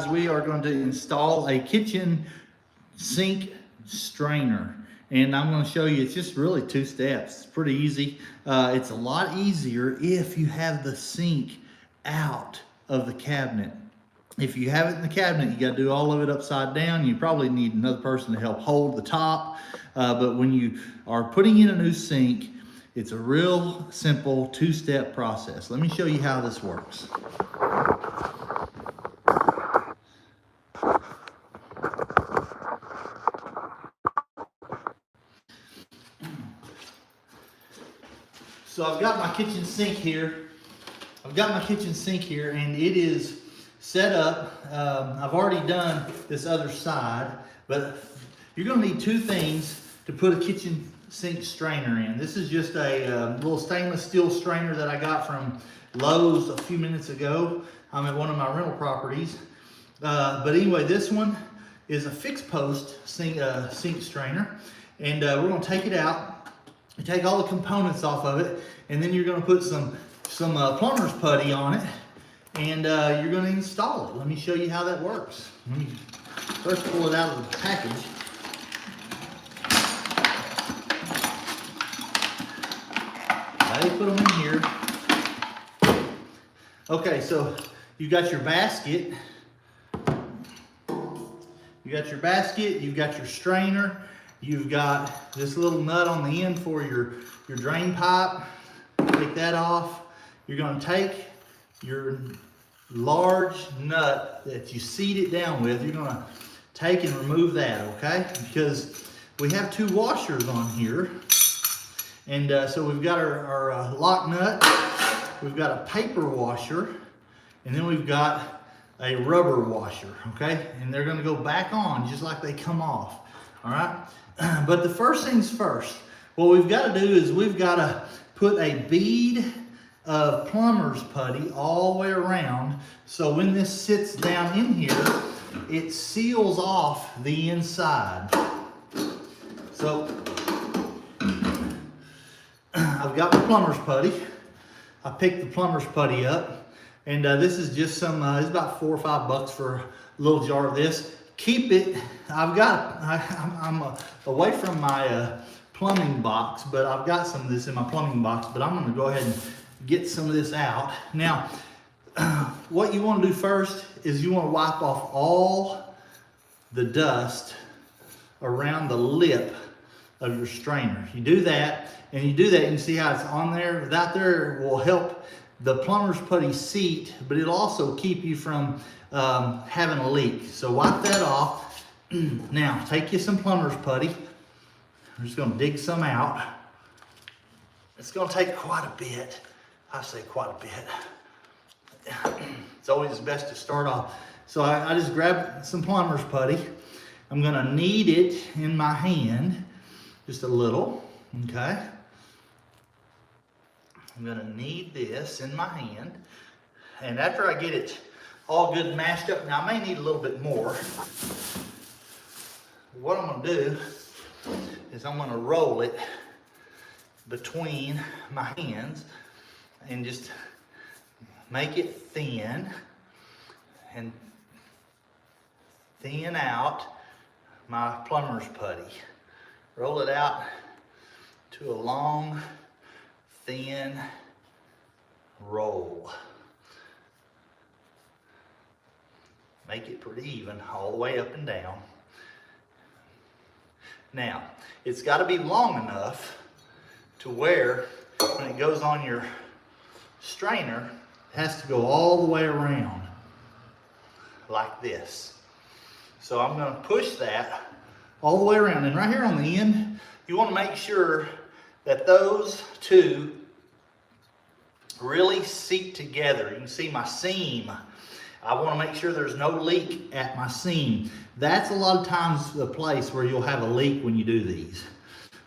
We are going to install a kitchen sink strainer, and I'm going to show you. It's just really 2 steps. It's pretty easy. It's a lot easier if you have the sink out of the cabinet. If you have it in the cabinet, you got to do all of it upside down. You probably need another person to help hold the top. But when you are putting in a new sink, it's a real simple 2-step process. Let me show you how this works. So I've got my kitchen sink here. And it is set up. I've already done this other side, but you're gonna need 2 things to put a kitchen sink strainer in. This is just a little stainless steel strainer that I got from Lowe's a few minutes ago. I'm at one of my rental properties. But anyway, this one is a fixed post sink strainer. And we're gonna take it out. You take all the components off of it, and then you're going to put some plumber's putty on it, and you're going to install it. Let me show you how that works. Let me first pull it out of the package. I put them in here. Okay, so you got your basket. You've got your strainer. You've got this little nut on the end for your drain pipe. Take that off. You're going to take your large nut that you seat it down with. You're going to take and remove that, okay? Because we have 2 washers on here. And so we've got our lock nut. We've got a paper washer. And then we've got a rubber washer, okay? And they're going to go back on just like they come off, all right? But the first things first, what we've got to do is we've got to put a bead of plumber's putty all the way around, so when this sits down in here, it seals off the inside. So I've got the plumber's putty. I picked the plumber's putty up, and this is just some, it's about $4 or $5 for a little jar of this. Keep it, I'm away from my plumbing box, but I've got some of this in my plumbing box, but I'm gonna go ahead and get some of this out. Now, what you wanna do first is you wanna wipe off all the dust around the lip of your strainer. You do that, and you see how it's on there? That there will help the plumber's putty seat, but it'll also keep you from having a leak. So wipe that off. Now take you some plumber's putty. I'm just going to dig some out. It's going to take quite a bit. I say quite a bit. It's always best to start off. So I just grabbed some plumber's putty. I'm going to knead it in my hand just a little. Okay. I'm going to knead this in my hand. And after I get it all good mashed up. Now I may need a little bit more. What I'm going to do is I'm going to roll it between my hands and just make it thin and thin out my plumber's putty. Roll it out to a long, thin roll. Make it pretty even all the way up and down. Now, it's got to be long enough to where when it goes on your strainer, it has to go all the way around like this. So I'm going to push that all the way around. And right here on the end, you want to make sure that those 2 really seat together. You can see my seam. I want to make sure there's no leak at my seam. That's a lot of times the place where you'll have a leak when you do these.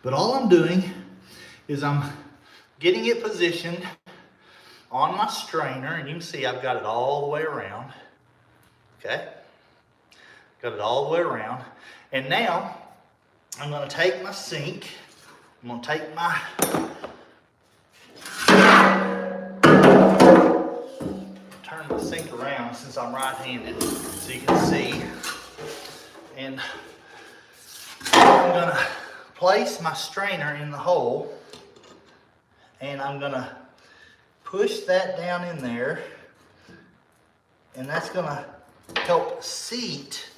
But all I'm doing is I'm getting it positioned on my strainer, and you can see I've got it all the way around. Okay? Got it all the way around. And now I'm going to take my sink. I'm going to take my turn the sink around since I'm right-handed so you can see. And I'm gonna place my strainer in the hole, and I'm gonna push that down in there, and that's gonna help seat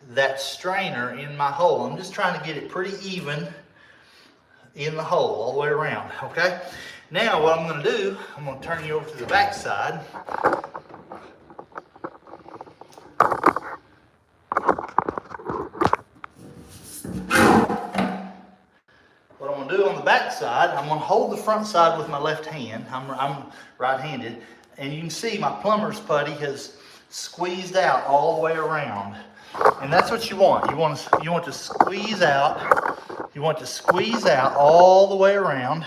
that strainer in my hole. I'm just trying to get it pretty even in the hole all the way around, okay? Now what I'm gonna do, I'm gonna turn you over to the back side. What I'm gonna do on the back side, I'm gonna hold the front side with my left hand. I'm right-handed, and you can see my plumber's putty has squeezed out all the way around. And that's what you want. You want to squeeze out. You want to squeeze out all the way around.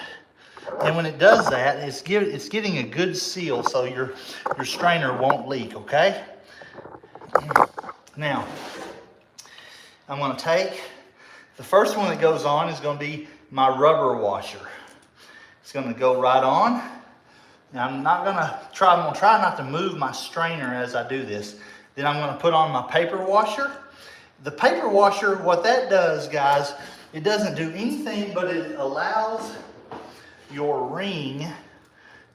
And when it does that, it's getting a good seal so your strainer won't leak, okay? Now, I'm gonna take, the first one that goes on is gonna be my rubber washer. It's gonna go right on. Now I'm gonna try not to move my strainer as I do this. Then I'm gonna put on my paper washer. The paper washer, what that does, guys, it doesn't do anything, but it allows your ring,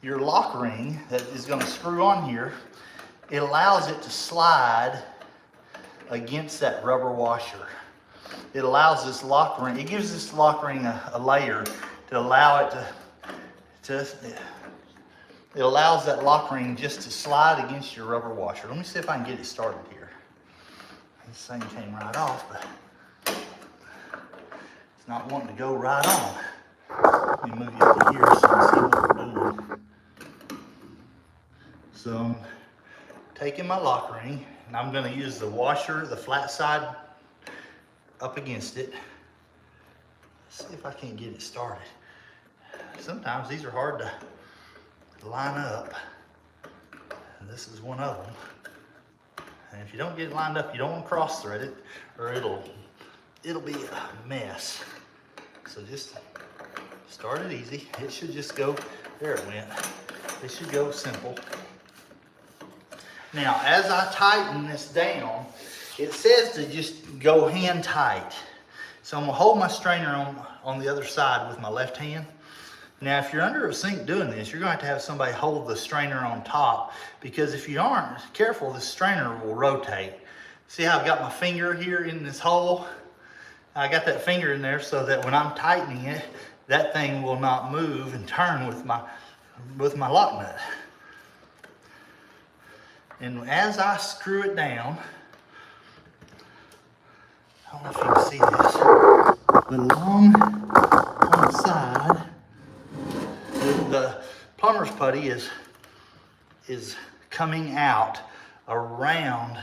your lock ring that is gonna screw on here, it allows it to slide against that rubber washer. It allows this lock ring, it gives this lock ring a layer to allow it it allows that lock ring just to slide against your rubber washer. Let me see if I can get it started here. This thing came right off, but it's not wanting to go right on. Let me move you over here so you can see what we're doing. So I'm taking my lock ring, and I'm gonna use the washer, the flat side up against it. Let's see if I can't get it started. Sometimes these are hard to line up, and this is one of them. And if you don't get it lined up, you don't want to cross thread it, or it'll be a mess. So just start it easy. It should just go, there it went. It should go simple. Now, as I tighten this down, it says to just go hand tight. So I'm gonna hold my strainer on the other side with my left hand. Now, if you're under a sink doing this, you're going to have somebody hold the strainer on top, because if you aren't careful, the strainer will rotate. See how I've got my finger here in this hole? I got that finger in there so that when I'm tightening it, that thing will not move and turn with my lock nut. And as I screw it down, I don't know if you can see this, but along on the side, the plumber's putty is coming out around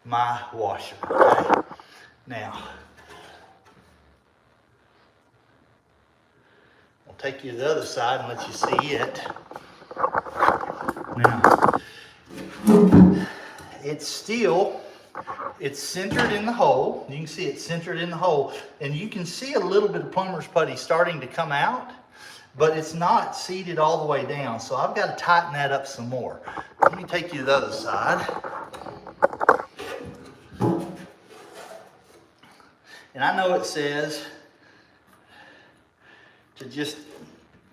my washer, okay? Now, I'll take you to the other side and let you see it. Now, it's centered in the hole. You can see it's centered in the hole, and you can see a little bit of plumber's putty starting to come out, but it's not seated all the way down. So I've got to tighten that up some more. Let me take you to the other side. And I know it says to just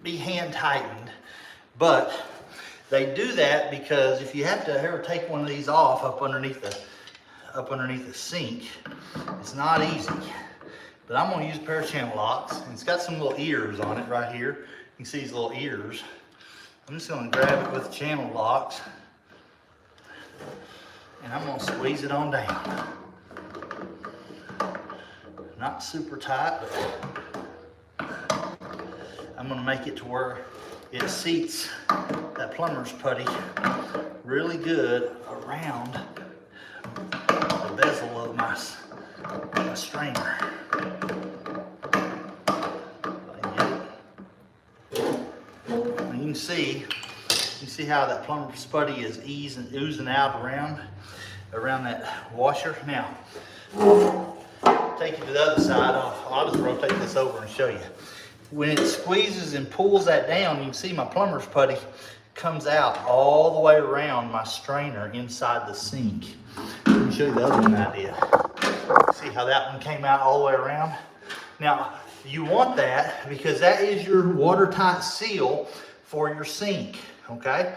be hand tightened, but they do that because if you have to ever take one of these off up underneath the sink, it's not easy. But I'm gonna use a pair of channel locks, and it's got some little ears on it right here. You can see these little ears. I'm just gonna grab it with the channel locks, and I'm gonna squeeze it on down. Not super tight, but I'm gonna make it to where it seats that plumber's putty really good around the bezel of my strainer. And you can see how that plumber's putty is oozing out around that washer. Now, take you to the other side. I'll just rotate this over and show you. When it squeezes and pulls that down, you can see my plumber's putty comes out all the way around my strainer inside the sink. Let me show you the other one I did. See how that one came out all the way around? Now, you want that because that is your watertight seal for your sink, okay?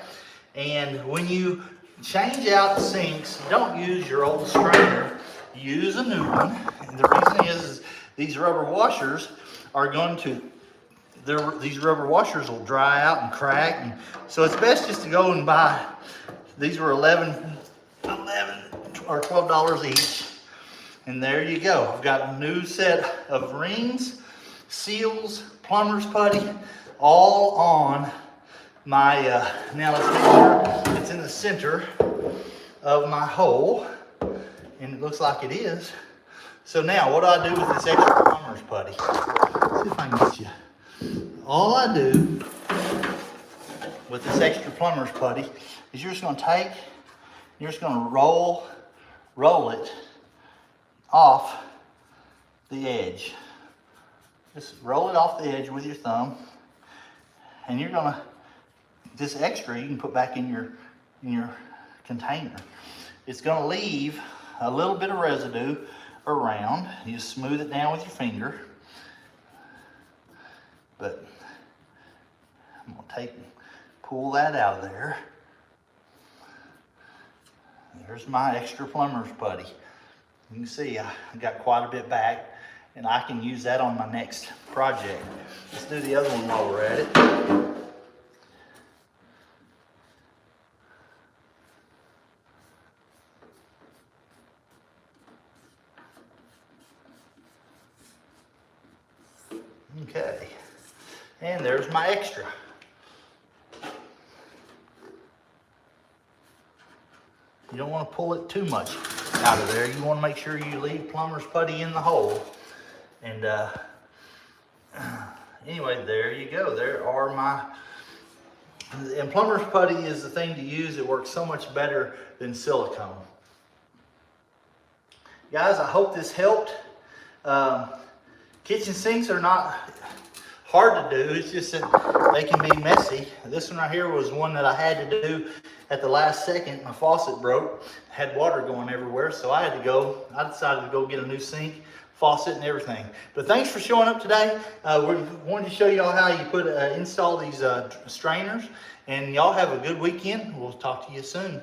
And when you change out the sinks, don't use your old strainer, use a new one. And the reason is these rubber washers are going to, these rubber washers will dry out and crack. And so it's best just to go and buy, these were $11 or $12 each. And there you go. I've got a new set of rings, seals, plumber's putty, all on my, now let's make sure it's in the center of my hole. And it looks like it is. So now what do I do with this extra plumber's putty? Let's see if I can get you. All I do with this extra plumber's putty is you're just gonna take, you're just gonna roll it off the edge. Just roll it off the edge with your thumb, and you're gonna, this extra you can put back in your container. It's gonna leave a little bit of residue around. You just smooth it down with your finger. But I'm gonna pull that out of there. There's my extra plumber's putty. You can see I got quite a bit back, and I can use that on my next project. Let's do the other one while we're at it. Okay, and there's my extra. You don't want to pull it too much out of there. You want to make sure you leave plumber's putty in the hole. And anyway, there you go. There are my, and plumber's putty is the thing to use. It works so much better than silicone. Guys, I hope this helped. Kitchen sinks are not hard to do. It's just that they can be messy. This one right here was one that I had to do at the last second. My faucet broke, had water going everywhere, so I decided to go get a new sink, faucet, and everything. But thanks for showing up today. We wanted to show y'all how you install these strainers, and y'all have a good weekend. We'll talk to you soon.